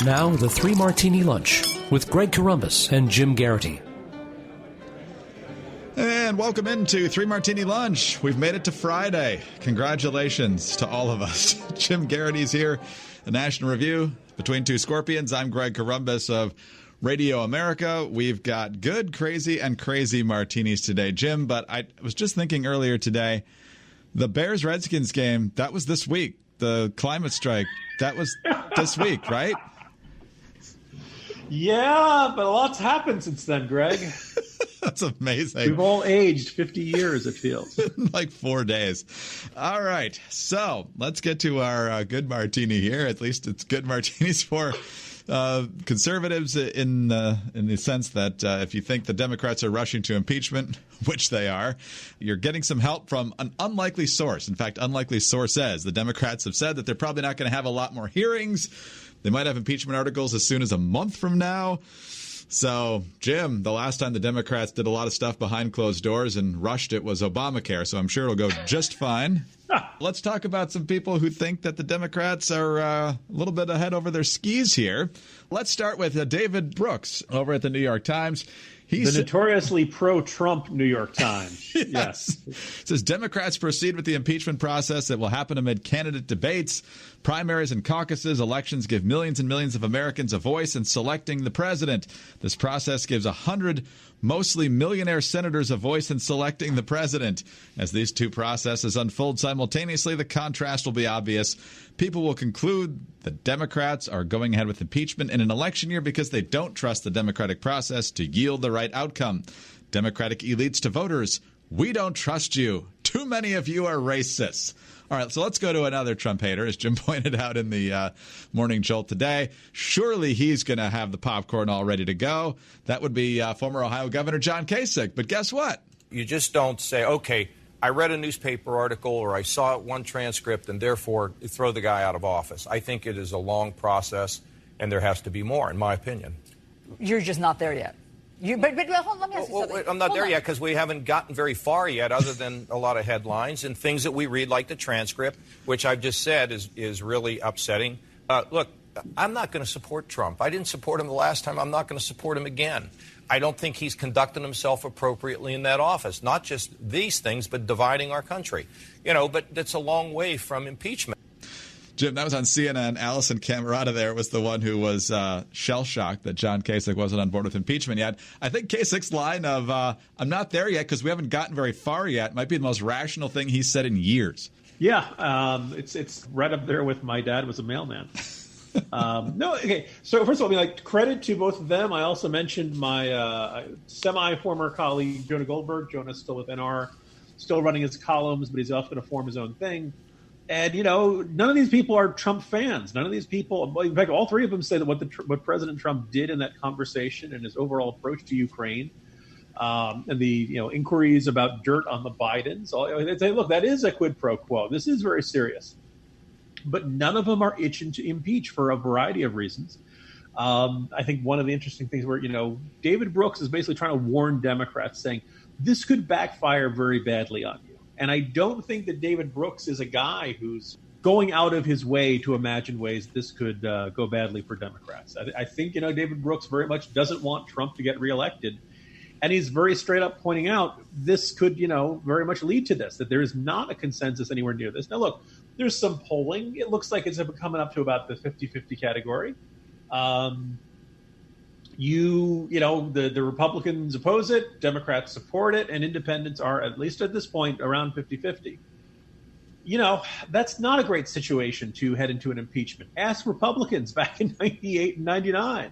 Now, the Three Martini Lunch with Greg Corombos and Jim Geraghty. And welcome into Three Martini Lunch. We've made it to Friday. Congratulations to all of us. Jim Geraghty's here, the National Review, Between Two Scorpions. I'm Greg Corombos of Radio America. We've got good, crazy, and crazy martinis today, Jim. But I was just thinking earlier today, the Bears-Redskins game, that was this week. The climate strike, that was this week, right? Yeah, but a lot's happened since then, Greg. That's amazing. We've all aged 50 years, it feels. Like 4 days. All right. So let's get to our good martini here. At least it's good martinis for conservatives in the sense that if you think the Democrats are rushing to impeachment, which they are, you're getting some help from an unlikely source. In fact, unlikely source says the Democrats have said that they're probably not going to have a lot more hearings. They might have impeachment articles as soon as a month from now. So, Jim, the last time the Democrats did a lot of stuff behind closed doors and rushed it was Obamacare, so I'm sure it'll go just fine. Let's talk about some people who think that the Democrats are a little bit ahead over their skis here. Let's start with David Brooks over at the New York Times. The notoriously pro-Trump New York Times. Yes. Says Democrats proceed with the impeachment process that will happen amid candidate debates, primaries and caucuses. Elections give millions and millions of Americans a voice in selecting the president. This process gives 100 mostly millionaire senators a voice in selecting the president. As these two processes unfold simultaneously, the contrast will be obvious. People will conclude the Democrats are going ahead with impeachment in an election year because they don't trust the democratic process to yield the right outcome. Democratic elites to voters, we don't trust you. Too many of you are racists. All right, so let's go to another Trump hater, as Jim pointed out in the Morning Jolt today. Surely he's going to have the popcorn all ready to go. That would be former Ohio Governor John Kasich. But guess what? You just don't say, okay, I read a newspaper article or I saw one transcript and therefore throw the guy out of office. I think it is a long process and there has to be more, in my opinion. You're just not there yet. But hold on, let me ask you something. I'm not there yet because we haven't gotten very far yet other than a lot of headlines and things that we read like the transcript, which I've just said is really upsetting. Look, I'm not going to support Trump. I didn't support him the last time. I'm not going to support him again. I don't think he's conducting himself appropriately in that office, not just these things, but dividing our country. But that's a long way from impeachment. Jim, that was on CNN. Allison Camerata there was the one who was shell-shocked that John Kasich wasn't on board with impeachment yet. I think Kasich's line of, I'm not there yet because we haven't gotten very far yet, might be the most rational thing he's said in years. Yeah, it's right up there with my dad was a mailman. No, okay. So first of all, credit to both of them. I also mentioned my semi-former colleague, Jonah Goldberg. Jonah's still with NR, still running his columns, but he's off going to form his own thing. And, none of these people are Trump fans. None of these people, in fact, all three of them say that what President Trump did in that conversation and his overall approach to Ukraine and the inquiries about dirt on the Bidens, they say, look, that is a quid pro quo. This is very serious. But none of them are itching to impeach for a variety of reasons. I think one of the interesting things where, David Brooks is basically trying to warn Democrats saying this could backfire very badly on you. And I don't think that David Brooks is a guy who's going out of his way to imagine ways this could go badly for Democrats. I think, David Brooks very much doesn't want Trump to get reelected. And he's very straight up pointing out this could, very much lead to this, that there is not a consensus anywhere near this. Now, look, there's some polling. It looks like it's coming up to about the 50-50 category. The Republicans oppose it, Democrats support it, and independents are, at least at this point, around 50-50. That's not a great situation to head into an impeachment. Ask Republicans back in 98 and 99.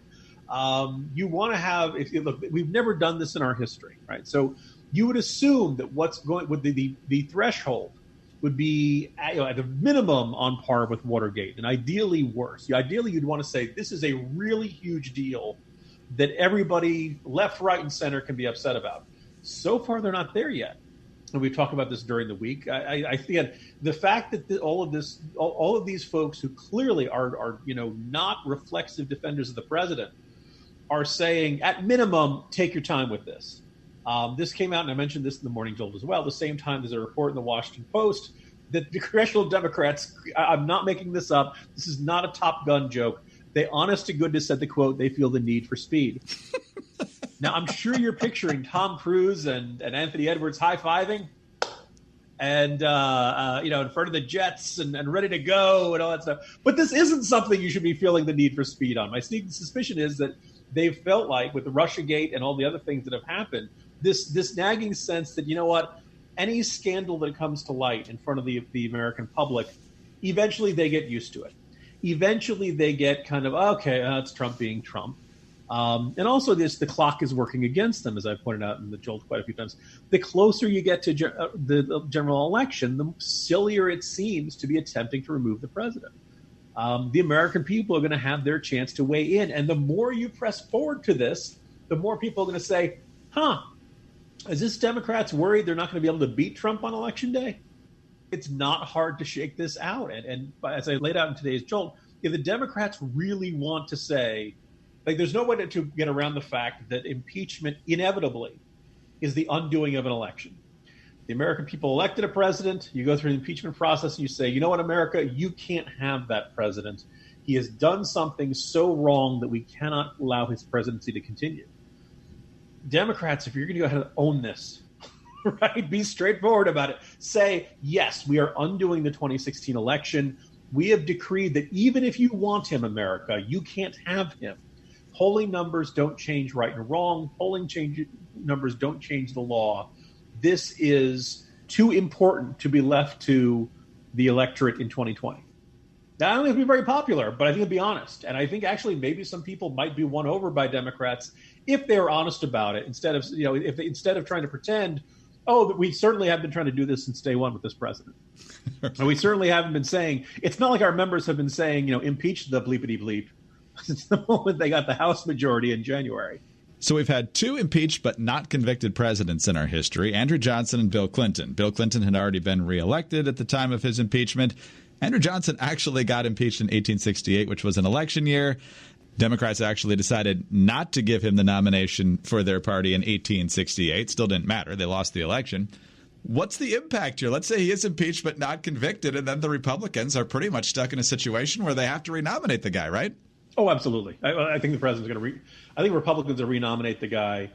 You want to have, look, we've never done this in our history, right? So you would assume that what's going with the threshold would be at a minimum on par with Watergate and ideally worse. Ideally, you'd want to say this is a really huge deal that everybody left, right, and center can be upset about. So far, they're not there yet. And we talked about this during the week. I think the fact that all of these folks who clearly are not reflexive defenders of the president are saying, at minimum, take your time with this. This came out, and I mentioned this in the Morning Jolt as well, the same time there's a report in the Washington Post that the congressional Democrats, I'm not making this up, this is not a Top Gun joke, They honest to goodness said the quote, they feel the need for speed. Now, I'm sure you're picturing Tom Cruise and Anthony Edwards high-fiving and, in front of the jets and ready to go and all that stuff. But this isn't something you should be feeling the need for speed on. My sneaking suspicion is that they've felt like, with the Russiagate and all the other things that have happened, this nagging sense that, you know what, any scandal that comes to light in front of the American public, eventually they get used to it. Eventually they get kind of, okay, it's Trump being Trump. And also the clock is working against them, as I pointed out in the Jolt quite a few times. The closer you get to the general election, the sillier it seems to be attempting to remove the president. The American people are going to have their chance to weigh in. And the more you press forward to this, the more people are going to say, is this Democrats worried they're not going to be able to beat Trump on Election Day? It's not hard to shake this out. And as I laid out in today's Jolt, if the Democrats really want to say, there's no way to get around the fact that impeachment inevitably is the undoing of an election. The American people elected a president. You go through the impeachment process and you say, you know what, America, you can't have that president. He has done something so wrong that we cannot allow his presidency to continue. Democrats, if you're going to go ahead and own this, right, be straightforward about it. Say, yes, we are undoing the 2016 election. We have decreed that even if you want him, America, you can't have him. Polling numbers don't change right and wrong. Polling numbers don't change the law. This is too important to be left to the electorate in 2020. Now, I don't think it'll be very popular, but I think it'll be honest. And I think actually maybe some people might be won over by Democrats if they're honest about it, instead of trying to pretend, we certainly have been trying to do this since day one with this president. And we certainly haven't been saying, it's not like our members have been saying, impeach the bleepity bleep since the moment they got the House majority in January. So we've had two impeached but not convicted presidents in our history, Andrew Johnson and Bill Clinton. Bill Clinton had already been reelected at the time of his impeachment. Andrew Johnson actually got impeached in 1868, which was an election year. Democrats actually decided not to give him the nomination for their party in 1868. Still didn't matter. They lost the election. What's the impact here? Let's say he is impeached but not convicted, and then the Republicans are pretty much stuck in a situation where they have to renominate the guy, right? Oh, absolutely. I think the president's going to I think Republicans will renominate the guy.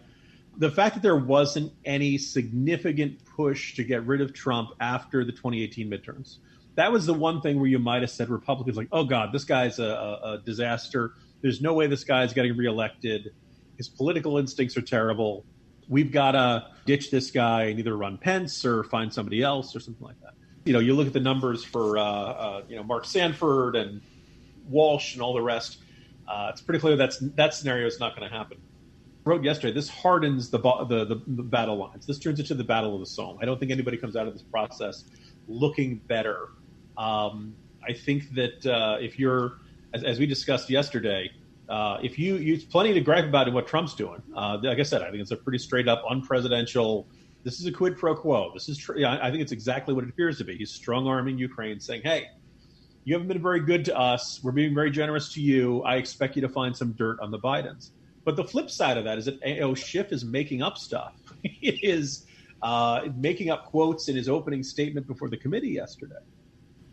The fact that there wasn't any significant push to get rid of Trump after the 2018 midterms, that was the one thing where you might have said Republicans like, oh, God, this guy's a disaster. There's no way this guy's getting reelected. His political instincts are terrible. We've got to ditch this guy and either run Pence or find somebody else or something like that. You look at the numbers for, Mark Sanford and Walsh and all the rest. It's pretty clear that scenario is not going to happen. I wrote yesterday, this hardens the battle lines. This turns into the Battle of the Somme. I don't think anybody comes out of this process looking better. I think that if you're, as we discussed yesterday, if you plenty to gripe about in what Trump's doing. Like I said, I think it's a pretty straight up unpresidential. This is a quid pro quo. This is I think it's exactly what it appears to be. He's strong arming Ukraine, saying, "Hey, you haven't been very good to us. We're being very generous to you. I expect you to find some dirt on the Bidens." But the flip side of that is that Schiff is making up stuff. He is making up quotes in his opening statement before the committee yesterday.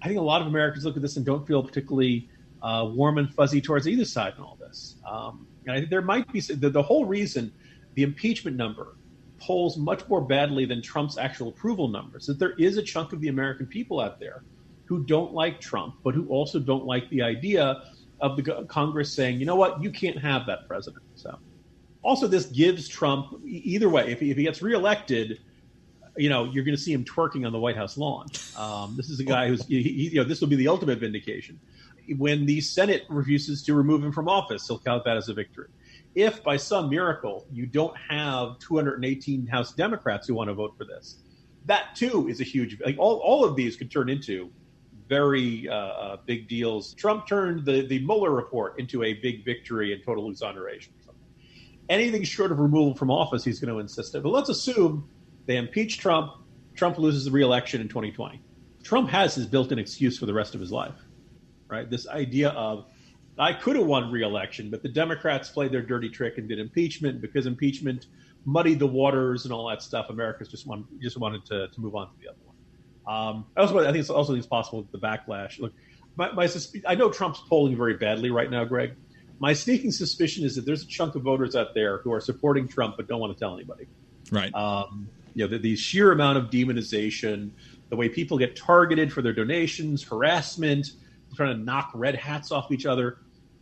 I think a lot of Americans look at this and don't feel particularly warm and fuzzy towards either side in all this. And I think there might be the whole reason the impeachment number polls much more badly than Trump's actual approval numbers, that there is a chunk of the American people out there who don't like Trump, but who also don't like the idea of the Congress saying, you know what, you can't have that president. So also this gives Trump, either way, if he gets reelected, you're going to see him twerking on the White House lawn. This is a guy who's, this will be the ultimate vindication. When the Senate refuses to remove him from office, he'll count that as a victory. If by some miracle you don't have 218 House Democrats who want to vote for this, that too is a huge, all of these could turn into very big deals. Trump turned the Mueller report into a big victory and total exoneration. Anything short of removal from office, he's going to insist on. But let's assume they impeach Trump. Trump loses the re-election in 2020. Trump has his built-in excuse for the rest of his life, right? This idea of, I could have won re-election, but the Democrats played their dirty trick and did impeachment. Because impeachment muddied the waters and all that stuff, Americans just wanted to move on to the other one. I think it's possible the backlash. Look, I know Trump's polling very badly right now, Greg. My sneaking suspicion is that there's a chunk of voters out there who are supporting Trump but don't want to tell anybody. Right. The sheer amount of demonization, the way people get targeted for their donations, harassment, trying to knock red hats off each other.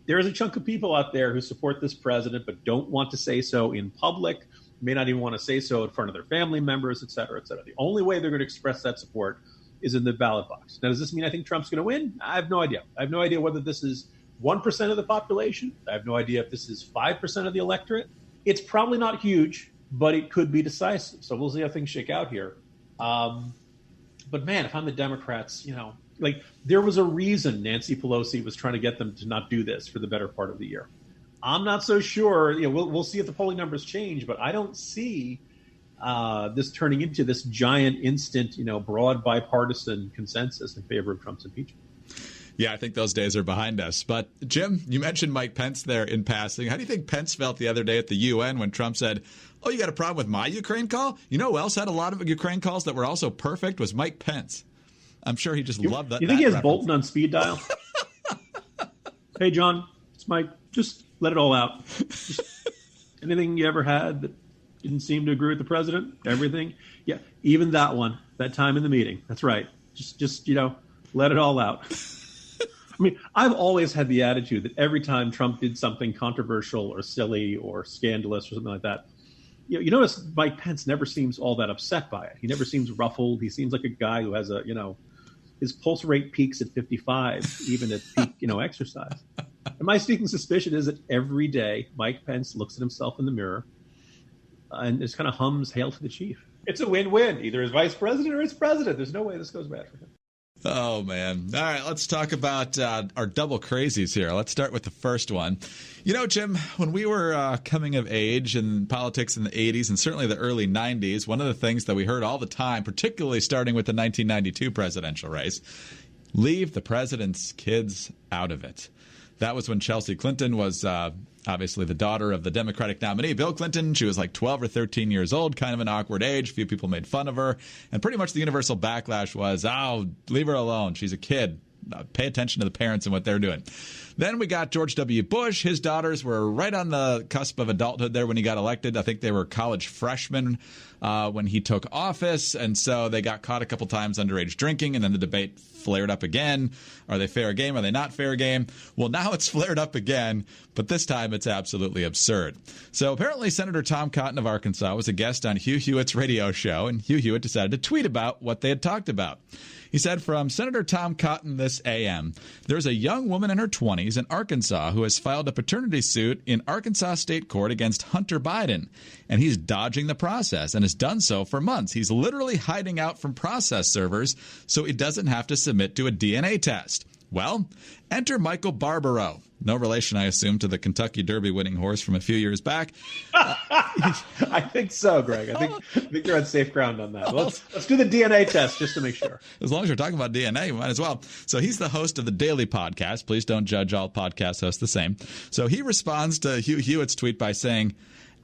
There is a chunk of people out there who support this president but don't want to say so in public, may not even want to say so in front of their family members, et cetera, et cetera. The only way they're going to express that support is in the ballot box. Now, does this mean I think Trump's going to win? I have no idea. I have no idea whether this is 1% of the population. I have no idea if this is 5% of the electorate. It's probably not huge, but it could be decisive. So we'll see how things shake out here. But man, if I'm the Democrats, there was a reason Nancy Pelosi was trying to get them to not do this for the better part of the year. I'm not so sure. We'll see if the polling numbers change, but I don't see this turning into this giant, instant, broad bipartisan consensus in favor of Trump's impeachment. Yeah, I think those days are behind us. But, Jim, you mentioned Mike Pence there in passing. How do you think Pence felt the other day at the UN when Trump said, "Oh, you got a problem with my Ukraine call? You know who else had a lot of Ukraine calls that were also perfect was Mike Pence." I'm sure he just loved that. You think he has reference. Bolton on speed dial? Hey, John, it's Mike. Just let it all out. Just anything you ever had that didn't seem to agree with the president? Everything? Yeah, even that one, that time in the meeting. That's right. Just let it all out. I mean, I've always had the attitude that every time Trump did something controversial or silly or scandalous or something like that, you notice Mike Pence never seems all that upset by it. He never seems ruffled. He seems like a guy who has his pulse rate peaks at 55, even at peak, exercise. And my sneaking suspicion is that every day Mike Pence looks at himself in the mirror and just kind of hums "Hail to the Chief." It's a win-win, either as vice president or as president. There's no way this goes bad for him. Oh, man. All right, let's talk about our double crazies here. Let's start with the first one. Jim, when we were coming of age in politics in the 80s and certainly the early 90s, one of the things that we heard all the time, particularly starting with the 1992 presidential race, leave the president's kids out of it. That was when Chelsea Clinton was obviously the daughter of the Democratic nominee, Bill Clinton. She was like 12 or 13 years old, kind of an awkward age. A few people made fun of her. And pretty much the universal backlash was, leave her alone. She's a kid. Pay attention to the parents and what they're doing. Then we got George W. Bush. His daughters were right on the cusp of adulthood there when he got elected. I think they were college freshmen when he took office. And so they got caught a couple times underage drinking. And then the debate flared up again. Are they fair game? Are they not fair game? Well, now it's flared up again, but this time it's absolutely absurd. So apparently Senator Tom Cotton of Arkansas was a guest on Hugh Hewitt's radio show, and Hugh Hewitt decided to tweet about what they had talked about. He said, from Senator Tom Cotton this AM, there's a young woman in her 20s in Arkansas who has filed a paternity suit in Arkansas State Court against Hunter Biden, and he's dodging the process and has done so for months. He's literally hiding out from process servers so he doesn't have to submit to a DNA test. Well, enter Michael Barbaro. No relation, I assume, to the Kentucky Derby winning horse from a few years back. I think so, Greg. I think you're on safe ground on that. Let's do the DNA test just to make sure. As long as you're talking about DNA, we might as well. So he's the host of the Daily Podcast. Please don't judge all podcast hosts the same. So he responds to Hugh Hewitt's tweet by saying,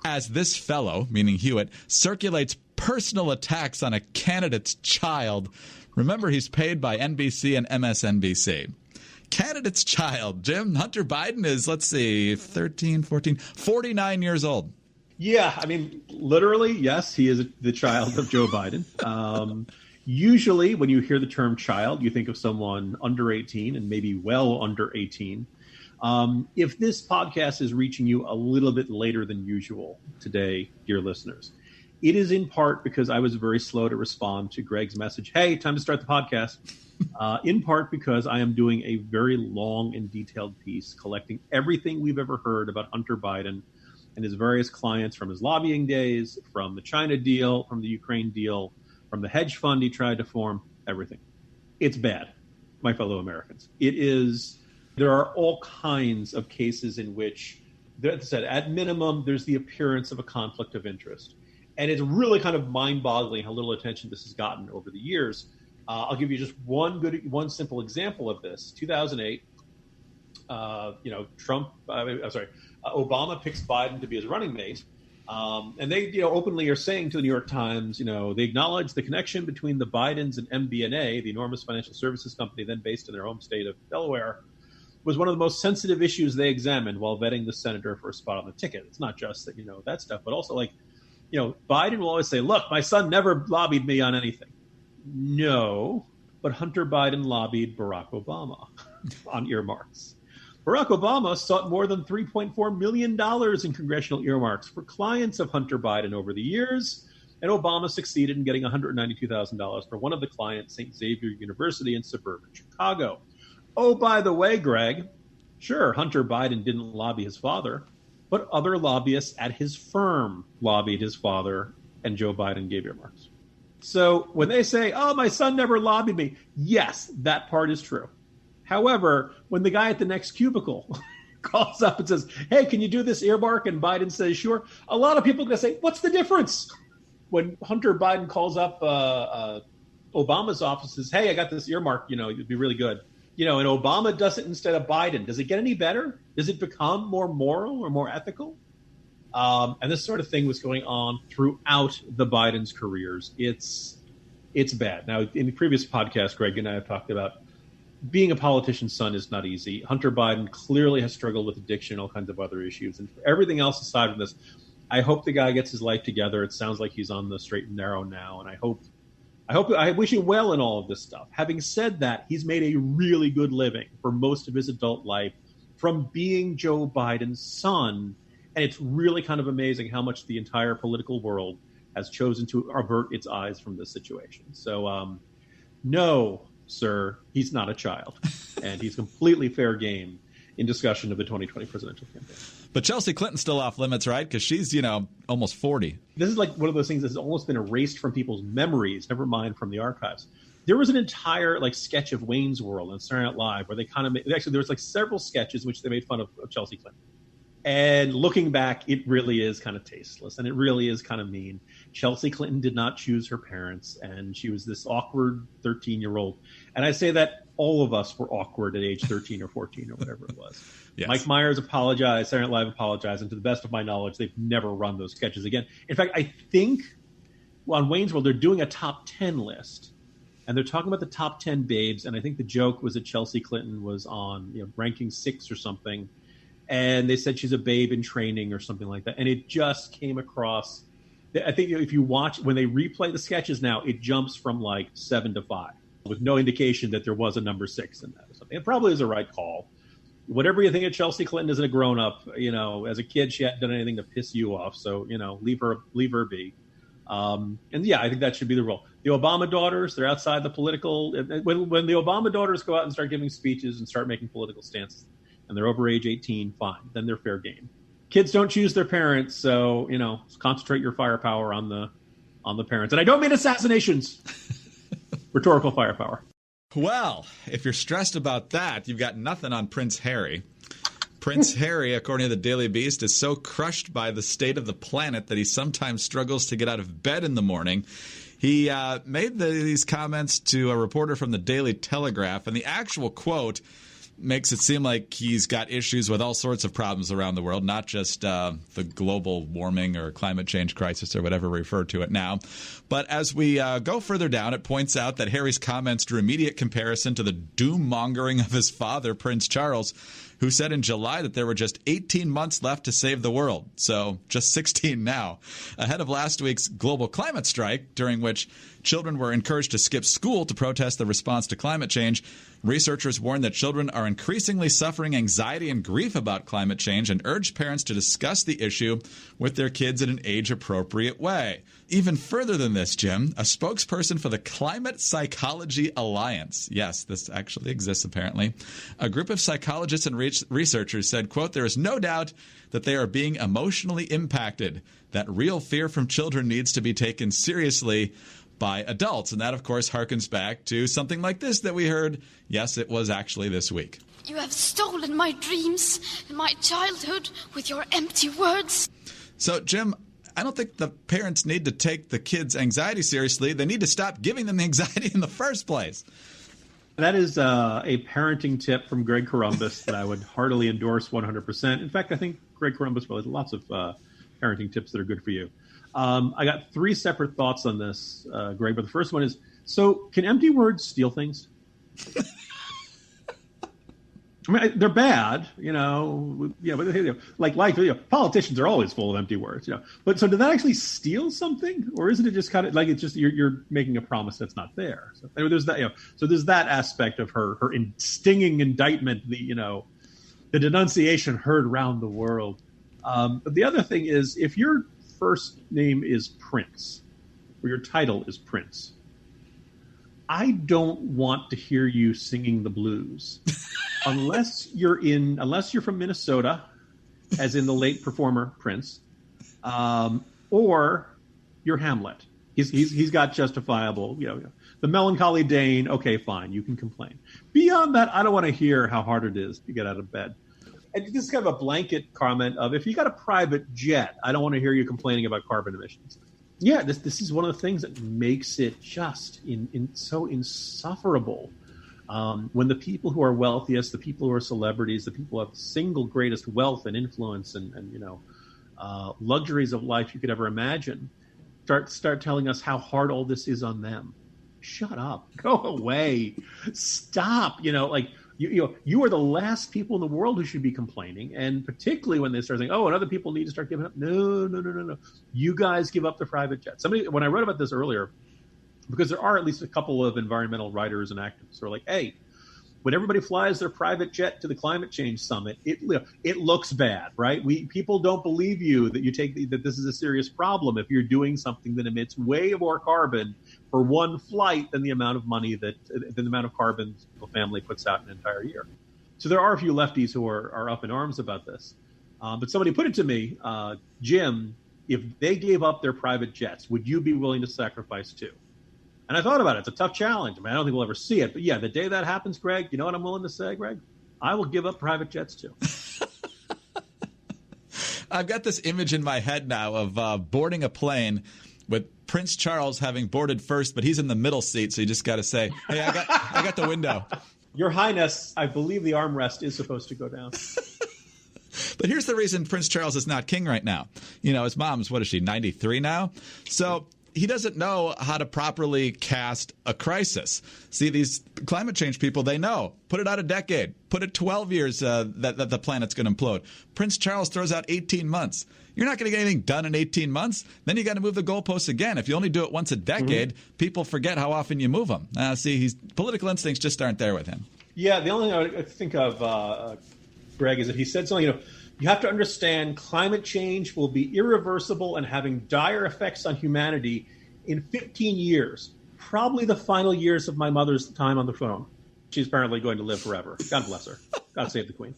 as this fellow, meaning Hewitt, circulates personal attacks on a candidate's child, remember he's paid by NBC and MSNBC. Candidate's child. Jim, Hunter Biden is, 49 years old. Yeah, I mean, literally, yes, he is the child of Joe Biden. Usually, when you hear the term child, you think of someone under 18 and maybe well under 18. If this podcast is reaching you a little bit later than usual today, dear listeners, it is in part because I was very slow to respond to Greg's message, hey, time to start the podcast. In part because I am doing a very long and detailed piece collecting everything we've ever heard about Hunter Biden and his various clients from his lobbying days, from the China deal, from the Ukraine deal, from the hedge fund he tried to form, everything. It's bad, my fellow Americans. There are all kinds of cases in which, as I said, at minimum, there's the appearance of a conflict of interest. And it's really kind of mind-boggling how little attention this has gotten over the years. I'll give you just one simple example of this. 2008, Obama picks Biden to be his running mate, And they, openly are saying to the New York Times, they acknowledge the connection between the Bidens and MBNA, the enormous financial services company then based in their home state of Delaware, was one of the most sensitive issues they examined while vetting the senator for a spot on the ticket. It's not just that, that stuff, but also Biden will always say, look, my son never lobbied me on anything. No, but Hunter Biden lobbied Barack Obama on earmarks. Barack Obama sought more than $3.4 million in congressional earmarks for clients of Hunter Biden over the years, and Obama succeeded in getting $192,000 for one of the clients, St. Xavier University in suburban Chicago. Oh, by the way, Greg, sure, Hunter Biden didn't lobby his father, but other lobbyists at his firm lobbied his father, and Joe Biden gave earmarks. So when they say, oh, my son never lobbied me, yes, that part is true. However, when the guy at the next cubicle calls up and says, hey, can you do this earmark? And Biden says, sure. A lot of people are going to say, what's the difference? When Hunter Biden calls up Obama's office and says, hey, I got this earmark, it'd be really good. And Obama does it instead of Biden. Does it get any better? Does it become more moral or more ethical? And this sort of thing was going on throughout the Biden's careers. It's bad. Now, in the previous podcast, Greg and I have talked about being a politician's son is not easy. Hunter Biden clearly has struggled with addiction, all kinds of other issues. And for everything else aside from this, I hope the guy gets his life together. It sounds like he's on the straight and narrow now. And I wish him well in all of this stuff. Having said that, he's made a really good living for most of his adult life from being Joe Biden's son. And it's really kind of amazing how much the entire political world has chosen to avert its eyes from this situation. So, no, sir, he's not a child. And he's completely fair game in discussion of the 2020 presidential campaign. But Chelsea Clinton's still off limits, right? Because she's, almost 40. This is like one of those things that's almost been erased from people's memories, never mind from the archives. There was an entire sketch of Wayne's World on Saturday Night Live where they kind of there was several sketches in which they made fun of Chelsea Clinton. And looking back, it really is kind of tasteless and it really is kind of mean. Chelsea Clinton did not choose her parents, and she was this awkward 13-year-old. And I say that all of us were awkward at age 13 or 14 or whatever it was. Yes. Mike Myers apologized, Saturday Night Live apologized, and to the best of my knowledge, they've never run those sketches again. In fact, I think on Wayne's World, they're doing a top 10 list. And they're talking about the top 10 babes, and I think the joke was that Chelsea Clinton was on ranking 6 or something. And they said she's a babe in training or something like that. And it just came across, I think if you watch, when they replay the sketches now, it jumps from 7 to 5 with no indication that there was a number 6 in that or something. It probably is a right call. Whatever you think of Chelsea Clinton as a grown-up, as a kid, she hadn't done anything to piss you off. So, leave her be. And yeah, I think that should be the rule. The Obama daughters, they're outside the political. When the Obama daughters go out and start giving speeches and start making political stances, and they're over age 18, fine. Then they're fair game. Kids don't choose their parents, so concentrate your firepower on the parents. And I don't mean assassinations. Rhetorical firepower. Well, if you're stressed about that, you've got nothing on Prince Harry. Prince Harry, according to the Daily Beast, is so crushed by the state of the planet that he sometimes struggles to get out of bed in the morning. He made these comments to a reporter from the Daily Telegraph, and the actual quote makes it seem like he's got issues with all sorts of problems around the world, not just the global warming or climate change crisis or whatever we refer to it now. But as we go further down, it points out that Harry's comments drew immediate comparison to the doom-mongering of his father, Prince Charles, who said in July that there were just 18 months left to save the world. So just 16 now. Ahead of last week's global climate strike, during which children were encouraged to skip school to protest the response to climate change, researchers warn that children are increasingly suffering anxiety and grief about climate change and urge parents to discuss the issue with their kids in an age-appropriate way. Even further than this, Jim, a spokesperson for the Climate Psychology Alliance, yes, this actually exists apparently, a group of psychologists and researchers said, quote, there is no doubt that they are being emotionally impacted, that real fear from children needs to be taken seriously by adults. And that, of course, harkens back to something like this that we heard. Yes, it was actually this week. You have stolen my dreams and my childhood with your empty words. So, Jim, I don't think the parents need to take the kids' anxiety seriously. They need to stop giving them the anxiety in the first place. That is a parenting tip from Greg Corombos that I would heartily endorse 100%. In fact, I think Greg Corombos has lots of parenting tips that are good for you. I got 3 separate thoughts on this, Greg. But the first one is: so can empty words steal things? I mean, they're bad, but like life, politicians are always full of empty words, But so did that actually steal something, or isn't it just kind of like it's just you're making a promise that's not there? So anyway, there's that, So there's that aspect of her stinging indictment, the denunciation heard round the world. But the other thing is, if your first name is Prince, or your title is Prince, I don't want to hear you singing the blues. Unless you're from Minnesota, as in the late performer Prince, or you're Hamlet. He's got justifiable, the melancholy Dane. Okay, fine, you can complain. Beyond that, I don't want to hear how hard it is to get out of bed. And this is kind of a blanket comment of, if you got a private jet, I don't want to hear you complaining about carbon emissions. Yeah, this is one of the things that makes it just so insufferable. When the people who are wealthiest, the people who are celebrities, the people who have the single greatest wealth and influence and luxuries of life you could ever imagine, start telling us how hard all this is on them. Shut up. Go away. Stop. You are the last people in the world who should be complaining, and particularly when they start saying, and other people need to start giving up. No. You guys give up the private jet. When I wrote about this earlier, because there are at least a couple of environmental writers and activists who are like, hey, when everybody flies their private jet to the climate change summit, it looks bad, right? People don't believe you that this is a serious problem if you're doing something that emits way more carbon for one flight than the amount of carbon a family puts out in an entire year. So there are a few lefties who are up in arms about this. But somebody put it to me, Jim, if they gave up their private jets, would you be willing to sacrifice too? And I thought about it. It's a tough challenge. I mean, I don't think we'll ever see it. But yeah, the day that happens, Greg, you know what I'm willing to say, Greg? I will give up private jets too. I've got this image in my head now of boarding a plane with Prince Charles having boarded first, but he's in the middle seat, so you just got to say, hey, I got the window. Your Highness, I believe the armrest is supposed to go down. But here's the reason Prince Charles is not king right now. His mom's, what is she, 93 now? So he doesn't know how to properly cast a crisis. See, these climate change people, they know. Put it out a decade. Put it 12 years that the planet's going to implode. Prince Charles throws out 18 months. You're not going to get anything done in 18 months. Then you got to move the goalposts again. If you only do it once a decade, people forget how often you move them. See, political instincts just aren't there with him. Yeah, the only thing I think of, Greg, is that he said something, you have to understand climate change will be irreversible and having dire effects on humanity in 15 years, probably the final years of my mother's time on the throne. She's apparently going to live forever. God bless her. God save the Queen.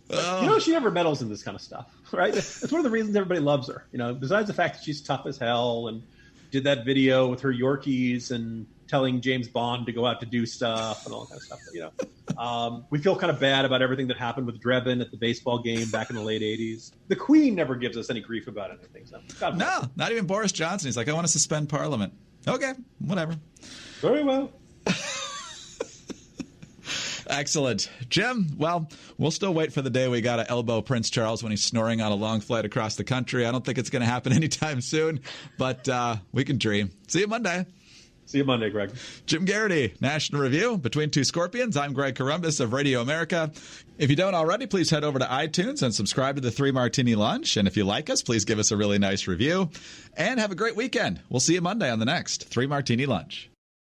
But, she never meddles in this kind of stuff, right? That's one of the reasons everybody loves her. Besides the fact that she's tough as hell and did that video with her Yorkies and telling James Bond to go out to do stuff and all that kind of stuff. We feel kind of bad about everything that happened with Drebin at the baseball game back in the late 80s. The Queen never gives us any grief about anything. So no, not even Boris Johnson. He's like, I want to suspend Parliament. Okay, whatever. Very well. Excellent. Jim, well, we'll still wait for the day we got to elbow Prince Charles when he's snoring on a long flight across the country. I don't think it's going to happen anytime soon, but we can dream. See you Monday. See you Monday, Greg. Jim Geraghty, National Review, Between Two Scorpions. I'm Greg Corombos of Radio America. If you don't already, please head over to iTunes and subscribe to the 3 Martini Lunch. And if you like us, please give us a really nice review. And have a great weekend. We'll see you Monday on the next 3 Martini Lunch.